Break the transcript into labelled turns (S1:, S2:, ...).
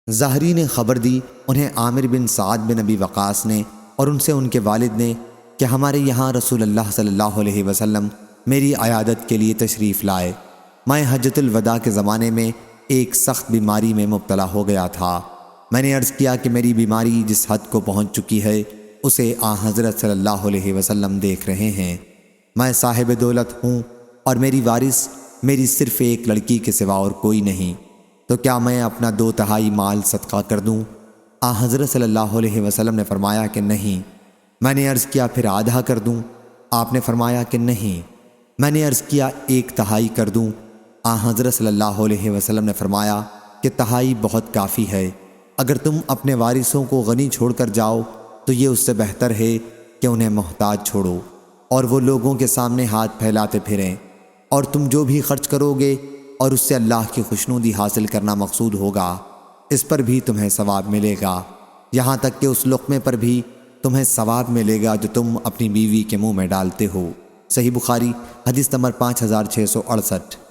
S1: زہری نے خبر دی انہیں عامر بن سعد بن ابی وقاص نے اور ان سے ان کے والد نے کہ ہمارے یہاں رسول اللہ صلی اللہ علیہ وسلم میری عیادت کے لیے تشریف لائے۔ میں حجۃ الوداع کے زمانے میں ایک سخت بیماری میں مبتلا ہو گیا تھا۔ میں نے عرض کیا کہ میری بیماری جس حد کو پہنچ چکی ہے اسے حضرت صلی اللہ علیہ وسلم دیکھ رہے ہیں۔ میں صاحب دولت ہوں اور میری وارث میری صرف ایک لڑکی کے سوا اور کوئی نہیں، تو کیا میں اپنا 2/3 مال صدقہ کر دوں؟ حضرت صلی اللہ علیہ وسلم نے فرمایا کہ نہیں۔ میں نے عرض کیا پھر آدھا کر دوں؟ آپ نے فرمایا کہ نہیں۔ میں نے عرض کیا 1/3 کر دوں؟ حضرت صلی اللہ علیہ وسلم نے فرمایا کہ 1/3 بہت کافی ہے۔ اگر تم اپنے وارثوں کو غنی چھوڑ کر جاؤ تو یہ اس سے بہتر ہے کہ انہیں محتاج چھوڑو اور وہ لوگوں کے سامنے ہاتھ پھیلاتے پھریں، اور تم جو بھی خرچ کرو گے اور اس سے اللہ کی خوشنودی حاصل کرنا مقصود ہوگا، اس پر بھی تمہیں ثواب ملے گا، یہاں تک کہ اس لقمے پر بھی تمہیں ثواب ملے گا جو تم اپنی بیوی کے منہ میں ڈالتے ہو۔ صحیح بخاری حدیث نمبر 5668۔